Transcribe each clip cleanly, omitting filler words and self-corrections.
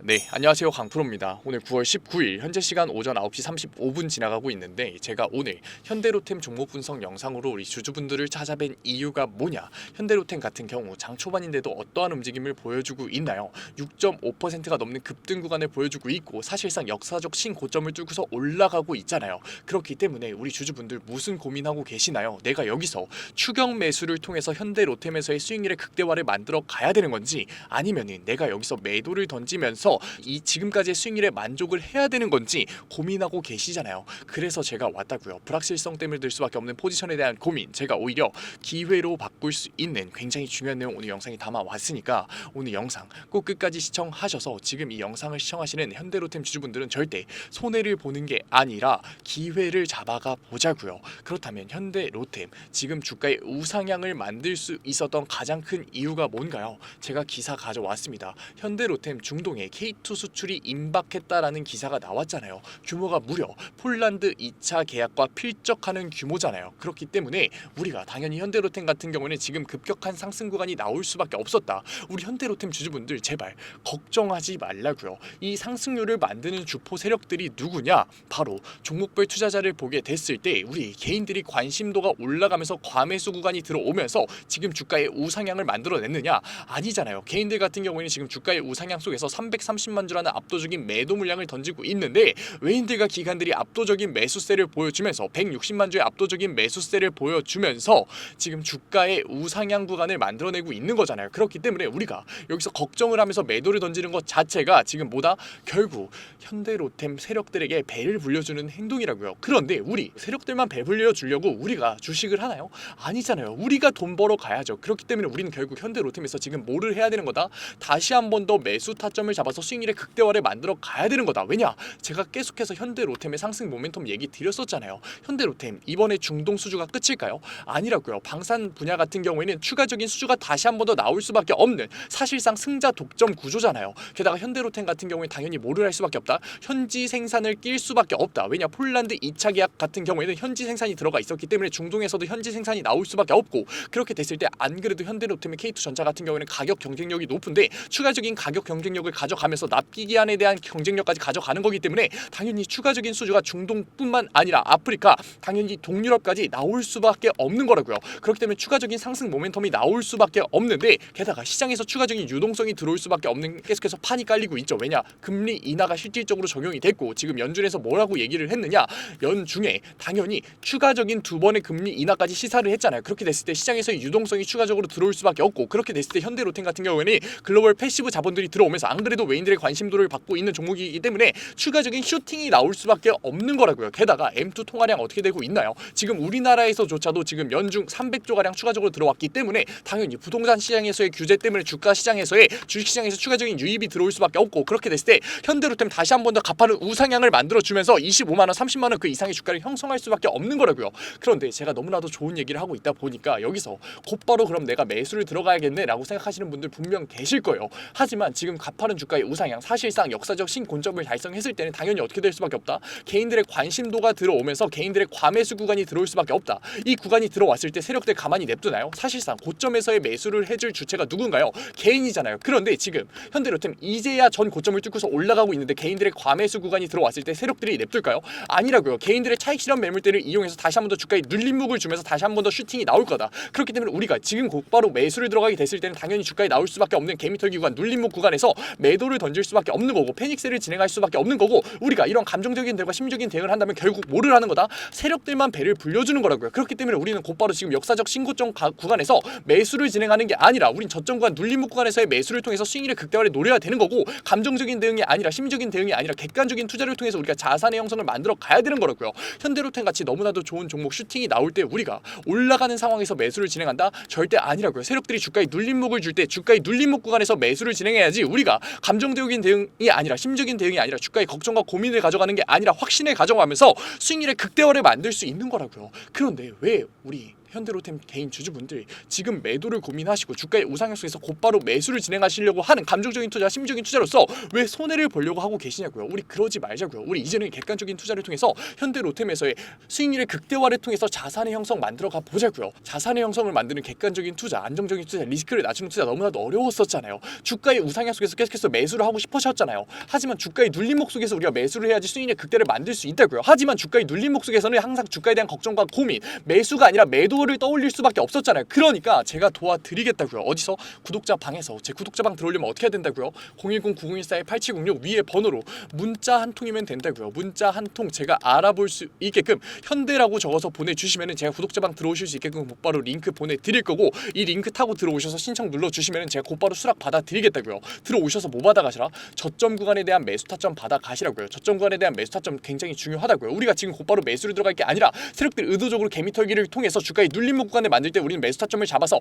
네, 안녕하세요. 강프로입니다. 오늘 9월 19일 현재 시간 오전 9시 35분 지나가고 있는데 제가 오늘 현대로템 종목 분석 영상으로 우리 주주분들을 찾아뵌 이유가 뭐냐, 현대로템 같은 경우 장 초반인데도 어떠한 움직임을 보여주고 있나요? 6.5%가 넘는 급등 구간을 보여주고 있고 사실상 역사적 신고점을 뚫고서 올라가고 있잖아요. 그렇기 때문에 우리 주주분들 무슨 고민하고 계시나요? 내가 여기서 추격 매수를 통해서 현대로템에서의 수익률의 극대화를 만들어 가야 되는 건지, 아니면은 내가 여기서 매도를 던지면서 이 지금까지의 수익률에 만족을 해야 되는 건지 고민하고 계시잖아요. 그래서 제가 왔다고요. 불확실성 때문에 들 수밖에 없는 포지션에 대한 고민, 제가 오히려 기회로 바꿀 수 있는 굉장히 중요한 내용 오늘 영상에 담아왔으니까 오늘 영상 꼭 끝까지 시청하셔서 지금 이 영상을 시청하시는 현대로템 주주분들은 절대 손해를 보는 게 아니라 기회를 잡아가 보자고요. 그렇다면 현대로템 지금 주가의 우상향을 만들 수 있었던 가장 큰 이유가 뭔가요? 제가 기사 가져왔습니다. 현대로템 중동에 K2 수출이 임박했다라는 기사가 나왔잖아요. 규모가 무려 폴란드 2차 계약과 필적하는 규모잖아요. 그렇기 때문에 우리가 당연히 현대로템 같은 경우는 지금 급격한 상승 구간이 나올 수밖에 없었다. 우리 현대로템 주주분들 제발 걱정하지 말라고요. 이 상승률을 만드는 주포 세력들이 누구냐? 바로 종목별 투자자를 보게 됐을 때 우리 개인들이 관심도가 올라가면서 과매수 구간이 들어오면서 지금 주가의 우상향을 만들어냈느냐? 아니잖아요. 개인들 같은 경우에는 지금 주가의 우상향 속에서 330만 주라는 압도적인 매도 물량을 던지고 있는데 외인들과 기관들이 압도적인 매수세를 보여주면서 160만 주의 압도적인 매수세를 보여주면서 지금 주가의 우상향 구간을 만들어내고 있는 거잖아요. 그렇기 때문에 우리가 여기서 걱정을 하면서 매도를 던지는 것 자체가 지금 뭐다? 결국 현대로템 세력들에게 배를 불려주는 행동이라고요. 그런데 우리 세력들만 배 불려주려고 우리가 주식을 하나요? 아니잖아요. 우리가 돈 벌어 가야죠. 그렇기 때문에 우리는 결국 현대로템에서 지금 뭐를 해야 되는 거다? 다시 한 번 더 매수 타점을 잡아서 수익률의 극대화를 만들어 가야 되는 거다. 왜냐? 제가 계속해서 현대로템의 상승 모멘텀 얘기 드렸었잖아요. 현대로템 이번에 중동 수주가 끝일까요? 아니라고요. 방산 분야 같은 경우에는 추가적인 수주가 다시 한 번 더 나올 수밖에 없는 사실상 승자 독점 구조잖아요. 게다가 현대로템 같은 경우에 당연히 뭐를 할 수밖에 없다? 현지 생산을 낄 수밖에 없다. 왜냐? 폴란드 2차 계약 같은 경우에는 현지 생산이 들어가 있었기 때문에 중동에서도 현지 생산이 나올 수밖에 없고, 그렇게 됐을 때 안 그래도 현대로템의 K2 전자 같은 경우에는 가격 경쟁력이 높은데 추가적인 가격 경쟁력을 가져가면서 납기 기한에 대한 경쟁력까지 가져가는 거기 때문에 당연히 추가적인 수주가 중동뿐만 아니라 아프리카, 당연히 동유럽까지 나올 수밖에 없는 거라고요. 그렇기 때문에 추가적인 상승 모멘텀이 나올 수밖에 없는데, 게다가 시장에서 추가적인 유동성이 들어올 수밖에 없는, 계속해서 판이 깔리고 있죠. 왜냐? 금리 인하가 실질적으로 적용이 됐고 지금 연준에서 뭐라고 얘기를 했느냐? 연중에 당연히 추가적인 두 번의 금리 인하까지 시사를 했잖아요. 그렇게 됐을 때 시장에서의 유동성이 추가적으로 들어올 수밖에 없고, 그렇게 됐을 때 현대로템 같은 경우에는 글로벌 패시브 자본들이 들어오면서 안 그래도 외인들의 관심도를 받고 있는 종목이기 때문에 추가적인 슈팅이 나올 수밖에 없는 거라고요. 게다가 M2 통화량 어떻게 되고 있나요? 지금 우리나라에서조차도 지금 연중 300조 가량 추가적으로 들어왔기 때문에 당연히 부동산 시장에서의 규제 때문에 주가 시장에서의 주식시장에서 추가적인 유입이 들어올 수밖에 없고, 그렇게 됐을 때 현대로템 다시 한 번 더 가파른 우상향을 만들어주면서 25만 원, 30만 원 그 이상의 주가를 형성할 수밖에 없는 거라고요. 그런데 제가 너무나도 좋은 얘기를 하고 있다 보니까 여기서 곧바로 그럼 내가 매수를 들어가야겠네 라고 생각하시는 분들 분명 계실 거예요. 하지만 지금 가파른 주가의 우상향, 사실상 역사적 신고점을 달성했을 때는 당연히 어떻게 될 수밖에 없다? 개인들의 관심도가 들어오면서 개인들의 과매수 구간이 들어올 수밖에 없다. 이 구간이 들어왔을 때 세력들 가만히 냅두나요? 사실상 고점에서의 매수를 해줄 주체가 누군가요? 개인이잖아요. 그런데 지금 현대로템 이제야 전 고점을 뚫고서 올라가고 있는데 개인들의 과매수 구간이 들어왔을 때 세력들이 냅둘까요? 아니라고요. 개인들의 차익 실현 매물대를 이용해서 다시 한 번 더 주가에 눌림목을 주면서 다시 한 번 더 슈팅이 나올 거다. 그렇기 때문에 우리가 지금 곧바로 매수를 들어가게 됐을 때는 당연히 주가에 나올 수밖에 없는 개미털기 구간, 눌림목 구간에서 매도를 던질 수밖에 없는 거고 패닉셀을 진행할 수밖에 없는 거고, 우리가 이런 감정적인 대응과 심리적인 대응을 한다면 결국 뭐를 하는 거다? 세력들만 배를 불려주는 거라고요. 그렇기 때문에 우리는 곧바로 지금 역사적 신고점 구간에서 매수를 진행하는 게 아니라 우린 저점 구간, 눌림목 구간에서의 매수를 통해서 수익률의 극대화를 노려야 되는 거고, 감정적인 대응이 아니라 심리적인 대응이 아니라 객관적인 투자를 통해서 우리가 자산의 형성을 만들어 가야 되는 거라고요. 현대로템 같이 너무나도 좋은 종목 슈팅이 나올 때 우리가 올라가는 상황에서 매수를 진행한다? 절대 아니라고요. 세력들이 주가에 눌림목을 줄 때 주가의 눌림목 구간에서 매수를 진행해야지, 우리가 감정적인 대응이 아니라 심적인 대응이 아니라 주가의 걱정과 고민을 가져가는 게 아니라 확신을 가져가면서 수익률의 극대화를 만들 수 있는 거라고요. 그런데 왜 우리 현대로템 개인 주주분들 지금 매도를 고민하시고 주가의 우상향 속에서 곧바로 매수를 진행하시려고 하는 감정적인 투자, 심리적인 투자로서 왜 손해를 보려고 하고 계시냐고요. 우리 그러지 말자고요. 우리 이제는 객관적인 투자를 통해서 현대로템에서의 수익률의 극대화를 통해서 자산의 형성 만들어가 보자고요. 자산의 형성을 만드는 객관적인 투자, 안정적인 투자, 리스크를 낮추는 투자 너무나도 어려웠었잖아요. 주가의 우상향 속에서 계속해서 매수를 하고 싶으셨잖아요. 하지만 주가의 눌림목 속에서 우리가 매수를 해야지 수익률의 극대를 만들 수 있다고요. 하지만 주가의 눌림목 속에서는 항상 주가에 대한 걱정과 고민, 매수가 아니라 매도를 떠올릴 수밖에 없었잖아요. 그러니까 제가 도와드리겠다고요. 어디서? 구독자 방에서. 제 구독자 방 들어오려면 어떻게 해야 된다고요? 010-9014-8706 위에 번호로 문자 한 통이면 된다고요. 문자 한 통 제가 알아볼 수 있게끔 현대라고 적어서 보내주시면은 제가 구독자 방 들어오실 수 있게끔 곧바로 링크 보내드릴 거고, 이 링크 타고 들어오셔서 신청 눌러주시면은 제가 곧바로 수락 받아드리겠다고요. 들어오셔서 뭐 받아가시라? 저점 구간에 대한 매수 타점 받아가시라고요. 저점 구간에 대한 매수 타점 굉장히 중요하다고요. 우리가 지금 곧바로 매수를 들어갈 게 아니라 세력들 의도적으로 개미털기를 통해서 주가의 눌림목 구간을 만들 때 우리는 매수 타점을 잡아서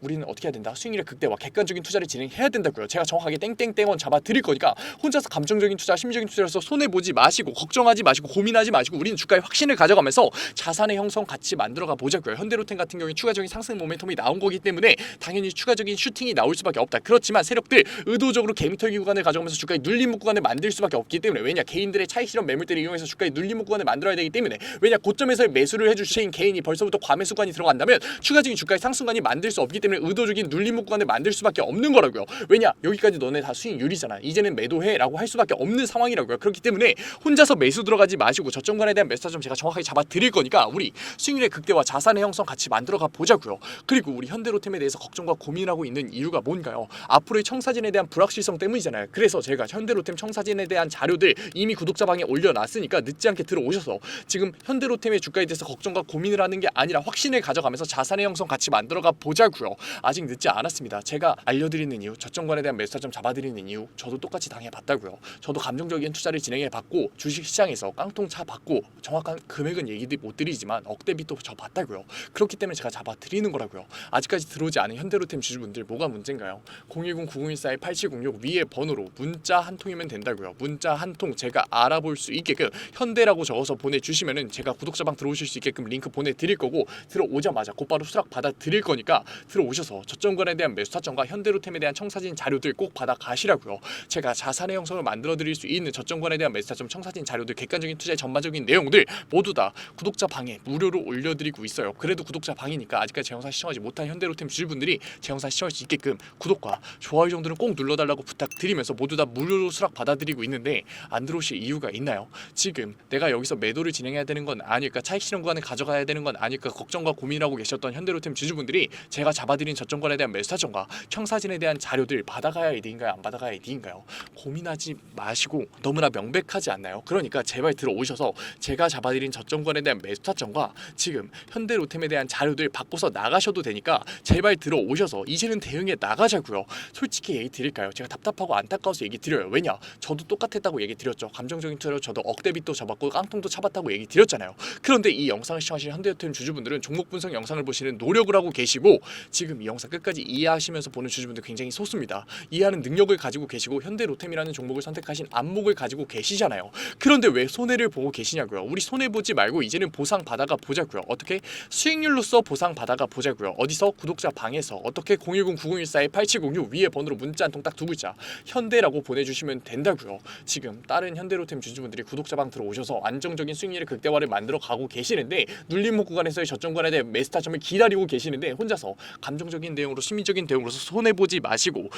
우리는 어떻게 해야 된다? 수익률의 극대화, 객관적인 투자를 진행해야 된다고요. 제가 정확하게 땡땡땡원 잡아 드릴 거니까 혼자서 감정적인 투자, 심리적인 투자로서 손해 보지 마시고 걱정하지 마시고 고민하지 마시고 우리는 주가의 확신을 가져가면서 자산의 형성 같이 만들어가 보자고요. 현대로템 같은 경우에 추가적인 상승 모멘텀이 나온 거기 때문에 당연히 추가적인 슈팅이 나올 수밖에 없다. 그렇지만 세력들 의도적으로 개미털기 구간을 가져가면서 주가의 눌림목 구간을 만들 수밖에 없기 때문에, 왜냐? 개인들의 차익 실현 매물들을 이용해서 주가의 눌림목 구간을 만들어야 되기 때문에, 왜냐? 고점에서 매수를 해주신 개인이 벌써부터 과매수관이 들어간다면 추가적인 주가의 상승관이 만들 수 없기 때문에 의도적인 눌림목 구간을 만들 수밖에 없는 거라고요. 왜냐? 여기까지 너네 다 수익률이잖아. 이제는 매도해 라고 할 수밖에 없는 상황이라고요. 그렇기 때문에 혼자서 매수 들어가지 마시고 저점 구간에 대한 매수 타점 제가 정확하게 잡아 드릴 거니까 우리 수익률의 극대화, 자산의 형성 같이 만들어가 보자고요. 그리고 우리 현대로템에 대해서 걱정과 고민하고 있는 이유가 뭔가요? 앞으로의 청사진에 대한 불확실성 때문이잖아요. 그래서 제가 현대로템 청사진에 대한 자료들 이미 구독자 방에 올려놨으니까 늦지 않게 들어오셔서 지금 현대로템의 주가에 대해서 걱정과 고민을 하는 게 아니라 확신을 가져가면서 자산의 형성 같이 만들어가 보자고요. 아직 늦지 않았습니다. 제가 알려드리는 이유, 저점관에 대한 매수 타점 잡아드리는 이유, 저도 똑같이 당해봤다고요. 저도 감정적인 투자를 진행해봤고 주식시장에서 깡통 차봤고 정확한 금액은 얘기 못 드리지만 억대빚도 저 봤다고요. 그렇기 때문에 제가 잡아드리는 거라고요. 아직까지 들어오지 않은 현대로템 주주분들 뭐가 문제인가요? 010-9014-8706 위에 번호로 문자 한 통이면 된다고요. 문자 한 통 제가 알아볼 수 있게끔 현대라고 적어서 보내주시면은 제가 구독자방 들어오실 수 있게끔 링크 보내드릴 거고, 들어오자마자 곧바로 수락 받아드릴 거니까 들어오셔서 저점관에 대한 매수 타점과 현대로템에 대한 청사진 자료들 꼭 받아가시라고요. 제가 자산의 형성을 만들어드릴 수 있는 저점관에 대한 매수 타점, 청사진 자료들, 객관적인 투자의 전반적인 내용들 모두 다 구독자 방에 무료로 올려드리고 있어요. 그래도 구독자 방이니까 아직까지 제 영상 시청하지 못한 현대로템 주주분들이 제 영상 시청할 수 있게끔 구독과 좋아요 정도는 꼭 눌러달라고 부탁드리면서 모두 다 무료로 수락 받아드리고 있는데, 안 들어오실 이유가 있나요? 지금 내가 여기서 매도를 진행해야 되는 건 아닐까, 차익 실현 구간을 가져가야 되는 건 아닐까 걱정과 고민하고 계셨던 현대로템 주주분들이 제가 잡아드린 저점관에 대한 매수 타점과 청사진에 대한 자료들 받아가야 이득인가요? 안 받아가야 이득인가요? 고민하지 마시고 너무나 명백하지 않나요? 그러니까 제발 들어오셔서 제가 잡아드린 저점관에 대한 매수 타점과 지금 현대로템에 대한 자료들 받고서 나가셔도 되니까 제발 들어오셔서 이제는 대응해 나가자고요. 솔직히 얘기 드릴까요? 제가 답답하고 안타까워서 얘기 드려요. 왜냐? 저도 똑같았다고 얘기 드렸죠. 감정적인 투자로 저도 억대빚도 잡았고 깡통도 차봤다고 얘기 드렸잖아요. 그런데 이 영상을 시청하시는 현대로템 주주분들은 종목 분석 영상을 보시는 노력을 하고 계시고 지금 이 영상 끝까지 이해하시면서 보는 주주분들 굉장히 소수입니다. 이해하는 능력을 가지고 계시고 현대로템이라는 종목을 선택하신 안목을 가지고 계시잖아요. 그런데 왜 손해를 보고 계시냐고요. 우리 손해 보지 말고 이제는 보상 받아가 보자고요. 어떻게? 수익률로서 보상 받아가 보자고요. 어디서? 구독자 방에서. 어떻게? 010-9014-8706 위에 번호로 문자 한 통 딱 두 글자 현대라고 보내주시면 된다고요. 지금 다른 현대로템 주주분들이 구독자 방 들어오셔서 안정적인 수익률의 극대화를 만들어 가고 계시는데 눌림목 구간에서의 저점 구간에 대한 매수 타점을 기다리고 계시는데 혼자서 감정적인 대응으로 심리적인 대응으로서 손해 보지 마시고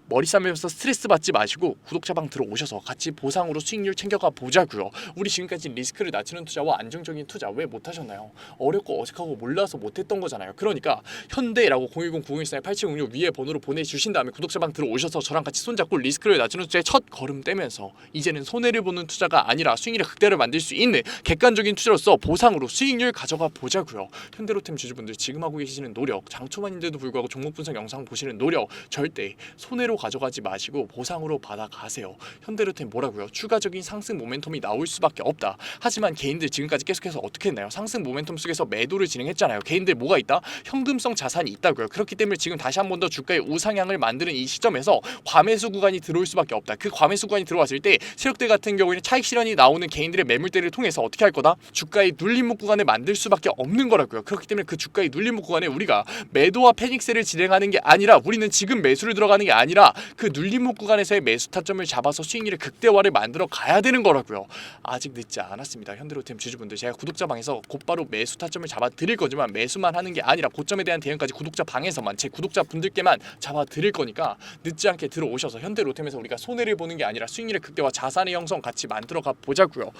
머리 싸매면서 스트레스 받지 마시고 구독자 방 들어오셔서 같이 보상으로 수익률 챙겨가 보자고요. 우리 지금까지 리스크를 낮추는 투자와 안정적인 투자 왜 못하셨나요? 어렵고 어색하고 몰라서 못했던 거잖아요. 그러니까 현대라고 010-9014-8706 위에 번호로 보내주신 다음에 구독자 방 들어오셔서 저랑 같이 손잡고 리스크를 낮추는 투자에 첫 걸음 떼면서 이제는 손해를 보는 투자가 아니라 수익률의 극대를 만들 수 있는 객관적인 투자로서 보상으로 수익률 가져가 보자고요. 현대로템 주주분들 지금 하고 계시는 노력, 장초반인데도 그럼에도 불구하고 종목 분석 영상 보시는 노력 절대 손해로 가져가지 마시고 보상으로 받아가세요. 현대로템 뭐라고요? 추가적인 상승 모멘텀이 나올 수밖에 없다. 하지만 개인들 지금까지 계속해서 어떻게 했나요? 상승 모멘텀 속에서 매도를 진행했잖아요. 개인들 뭐가 있다? 현금성 자산이 있다고요. 그렇기 때문에 지금 다시 한 번 더 주가의 우상향을 만드는 이 시점에서 과매수 구간이 들어올 수밖에 없다. 그 과매수 구간이 들어왔을 때 세력들 같은 경우에는 차익 실현이 나오는 개인들의 매물대를 통해서 어떻게 할 거다? 주가의 눌림목 구간을 만들 수밖에 없는 거라고요. 그렇기 때문에 그 주가의 눌림목 구간에 우리가 매도와 패닉셀을 진행하는 게 아니라 우리는 지금 매수를 들어가는 게 아니라 그 눌림목 구간에서의 매수 타점을 잡아서 수익률의 극대화를 만들어 가야 되는 거라고요. 아직 늦지 않았습니다. 현대로템 주주분들, 제가 구독자 방에서 곧바로 매수 타점을 잡아 드릴 거지만 매수만 하는 게 아니라 고점에 대한 대응까지 구독자 방에서만 제 구독자 분들께만 잡아 드릴 거니까 늦지 않게 들어오셔서 현대로템에서 우리가 손해를 보는 게 아니라 수익률의 극대화, 자산의 형성 같이 만들어 가 보자고요.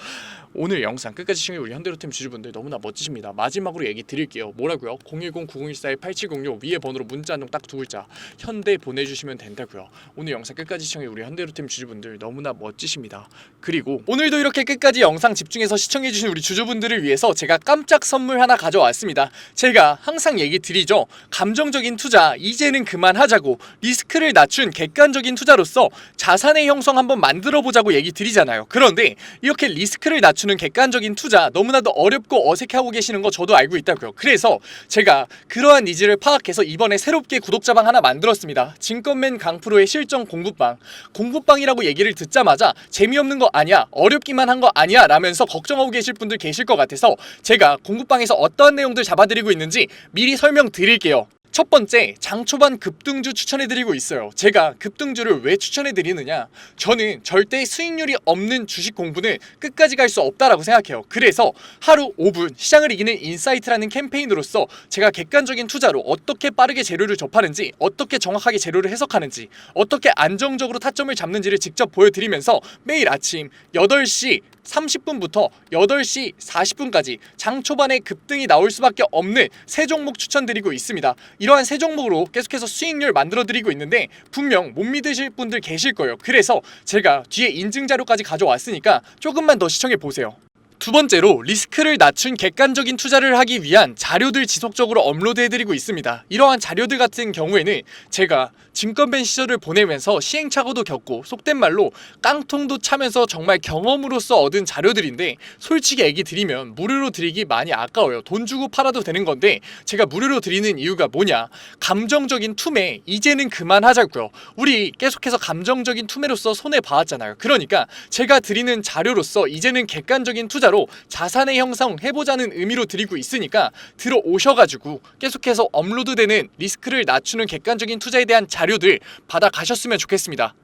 오늘 영상 끝까지 시청해 우리 현대로템 주주분들 너무나 멋지십니다. 마지막으로 얘기 드릴게요. 뭐라고요? 010-9014-8706 위에 번호로 문자 한 통 딱 두 글자 현대 보내주시면 된다고요. 오늘 영상 끝까지 시청해 우리 현대로템 주주분들 너무나 멋지십니다. 그리고 오늘도 이렇게 끝까지 영상 집중해서 시청해주신 우리 주주분들을 위해서 제가 깜짝 선물 하나 가져왔습니다. 제가 항상 얘기 드리죠. 감정적인 투자 이제는 그만하자고, 리스크를 낮춘 객관적인 투자로서 자산의 형성 한번 만들어 보자고 얘기 드리잖아요. 그런데 이렇게 리스크를 낮추는 객관적인 투자 너무나도 어렵고 어색해하고 계시는 거 저도 알고 있다고요. 그래서 제가 그러한 니즈를 파악해서 이번에 새롭게 구독자방 하나 만들었습니다. 증권맨 강프로의 실전 공부방. 공부방이라고 얘기를 듣자마자 재미없는 거 아니야, 어렵기만 한 거 아니야 라면서 걱정하고 계실 분들 계실 것 같아서 제가 공부방에서 어떠한 내용들 잡아드리고 있는지 미리 설명드릴게요. 첫 번째, 장초반 급등주 추천해드리고 있어요. 제가 급등주를 왜 추천해드리느냐, 저는 절대 수익률이 없는 주식 공부는 끝까지 갈 수 없다라고 생각해요. 그래서 하루 5분 시장을 이기는 인사이트라는 캠페인으로서 제가 객관적인 투자로 어떻게 빠르게 재료를 접하는지, 어떻게 정확하게 재료를 해석하는지, 어떻게 안정적으로 타점을 잡는지를 직접 보여드리면서 매일 아침 8시 30분부터 8시 40분까지 장 초반에 급등이 나올 수밖에 없는 세 종목 추천드리고 있습니다. 이러한 세 종목으로 계속해서 수익률 만들어드리고 있는데 분명 못 믿으실 분들 계실 거예요. 그래서 제가 뒤에 인증 자료까지 가져왔으니까 조금만 더 시청해보세요. 두 번째로, 리스크를 낮춘 객관적인 투자를 하기 위한 자료들 지속적으로 업로드해드리고 있습니다. 이러한 자료들 같은 경우에는 제가 증권맨 시절을 보내면서 시행착오도 겪고 속된 말로 깡통도 차면서 정말 경험으로서 얻은 자료들인데 솔직히 얘기 드리면 무료로 드리기 많이 아까워요. 돈 주고 팔아도 되는 건데 제가 무료로 드리는 이유가 뭐냐, 감정적인 투매 이제는 그만하자고요. 우리 계속해서 감정적인 투매로서 손해봐왔잖아요. 그러니까 제가 드리는 자료로서 이제는 객관적인 투자로 자산의 형성 해보자는 의미로 드리고 있으니까 들어오셔가지고 계속해서 업로드되는 리스크를 낮추는 객관적인 투자에 대한 자료들 받아가셨으면 좋겠습니다.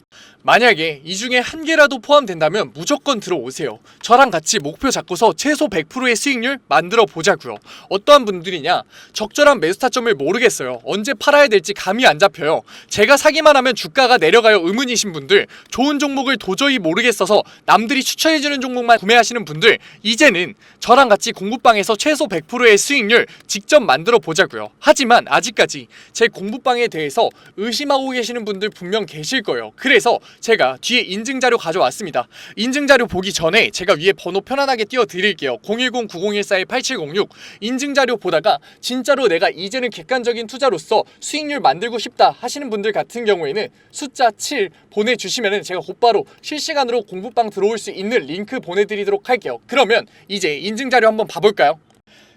만약에 이 중에 한 개라도 포함된다면 무조건 들어오세요. 저랑 같이 목표 잡고서 최소 100%의 수익률 만들어 보자고요. 어떠한 분들이냐, 적절한 매수 타점을 모르겠어요. 언제 팔아야 될지 감이 안 잡혀요. 제가 사기만 하면 주가가 내려가요 의문이신 분들, 좋은 종목을 도저히 모르겠어서 남들이 추천해주는 종목만 구매하시는 분들, 이제는 저랑 같이 공부방에서 최소 100%의 수익률 직접 만들어 보자고요. 하지만 아직까지 제 공부방에 대해서 의심하고 계시는 분들 분명 계실 거예요. 그래서 제가 뒤에 인증자료 가져왔습니다. 인증자료 보기 전에 제가 위에 번호 편안하게 띄워드릴게요. 010-9014-8706 인증자료 보다가 진짜로 내가 이제는 객관적인 투자로서 수익률 만들고 싶다 하시는 분들 같은 경우에는 숫자 7 보내주시면 제가 곧바로 실시간으로 공부방 들어올 수 있는 링크 보내드리도록 할게요. 그러면 이제 인증자료 한번 봐볼까요?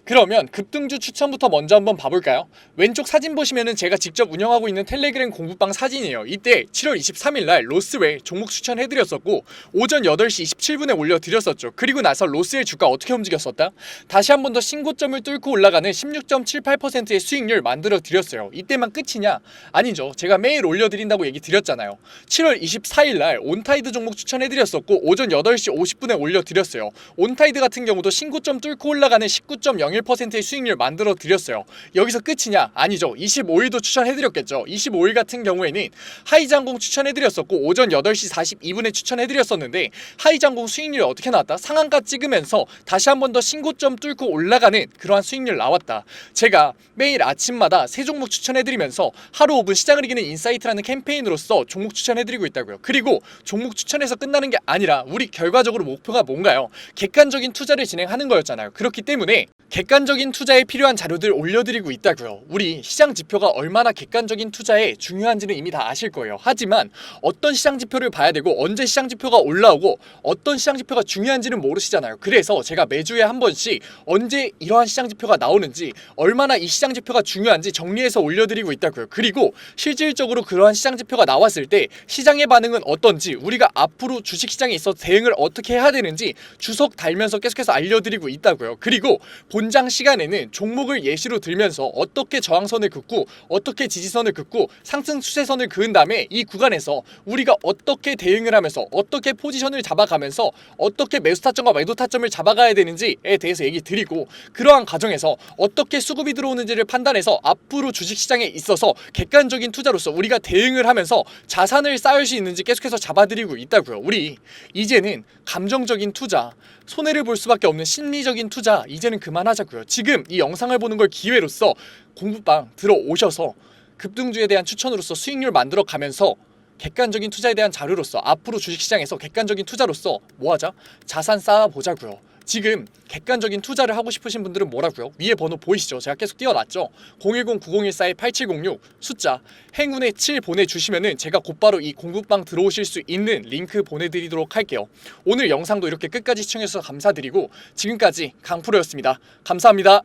그러면 급등주 추천부터 먼저 한번 봐볼까요? 왼쪽 사진 보시면은 제가 직접 운영하고 있는 텔레그램 공부방 사진이에요. 이때 7월 23일날 로스웰 종목 추천해드렸었고 오전 8시 27분에 올려드렸었죠. 그리고 나서 로스웰 주가 어떻게 움직였었다? 다시 한 번 더 신고점을 뚫고 올라가는 16.78%의 수익률 만들어드렸어요. 이때만 끝이냐? 아니죠. 제가 매일 올려드린다고 얘기 드렸잖아요. 7월 24일날 온타이드 종목 추천해드렸었고 오전 8시 50분에 올려드렸어요. 온타이드 같은 경우도 신고점 뚫고 올라가는 19.01%의 수익률 만들어 드렸어요. 여기서 끝이냐? 아니죠. 25일도 추천해드렸겠죠. 25일 같은 경우에는 하이장공 추천해드렸었고 오전 8시 42분에 추천해드렸었는데 하이장공 수익률이 어떻게 나왔다? 상한가 찍으면서 다시 한 번 더 신고점 뚫고 올라가는 그러한 수익률 나왔다. 제가 매일 아침마다 세 종목 추천해드리면서 하루 5분 시장을 이기는 인사이트라는 캠페인으로서 종목 추천해드리고 있다고요. 그리고 종목 추천해서 끝나는 게 아니라 우리 결과적으로 목표가 뭔가요? 객관적인 투자를 진행하는 거였잖아요. 그렇기 때문에 객관적인 투자에 필요한 자료들 올려드리고 있다고요. 우리 시장 지표가 얼마나 객관적인 투자에 중요한지는 이미 다 아실 거예요. 하지만 어떤 시장 지표를 봐야 되고 언제 시장 지표가 올라오고 어떤 시장 지표가 중요한지는 모르시잖아요. 그래서 제가 매주에 한 번씩 언제 이러한 시장 지표가 나오는지 얼마나 이 시장 지표가 중요한지 정리해서 올려드리고 있다고요. 그리고 실질적으로 그러한 시장 지표가 나왔을 때 시장의 반응은 어떤지, 우리가 앞으로 주식시장에 있어서 대응을 어떻게 해야 되는지 주석 달면서 계속해서 알려드리고 있다고요. 그리고 본장 시간에는 종목을 예시로 들면서 어떻게 저항선을 긋고 어떻게 지지선을 긋고 상승 추세선을 그은 다음에 이 구간에서 우리가 어떻게 대응을 하면서 어떻게 포지션을 잡아가면서 어떻게 매수 타점과 매도 타점을 잡아가야 되는지에 대해서 얘기 드리고, 그러한 과정에서 어떻게 수급이 들어오는지를 판단해서 앞으로 주식시장에 있어서 객관적인 투자로서 우리가 대응을 하면서 자산을 쌓을 수 있는지 계속해서 잡아드리고 있다고요. 우리 이제는 감정적인 투자, 손해를 볼 수밖에 없는 심리적인 투자 이제는 그만하자고요. 지금 이 영상을 보는 걸 기회로서 공부방 들어오셔서 급등주에 대한 추천으로서 수익률 만들어 가면서 객관적인 투자에 대한 자료로서 앞으로 주식시장에서 객관적인 투자로서 뭐하자? 자산 쌓아보자고요. 지금 객관적인 투자를 하고 싶으신 분들은 뭐라고요? 위에 번호 보이시죠? 제가 계속 띄워놨죠? 010-9014-8706 숫자 행운의 7 보내주시면은 제가 곧바로 이 공부방 들어오실 수 있는 링크 보내드리도록 할게요. 오늘 영상도 이렇게 끝까지 시청해주셔서 감사드리고 지금까지 강프로였습니다. 감사합니다.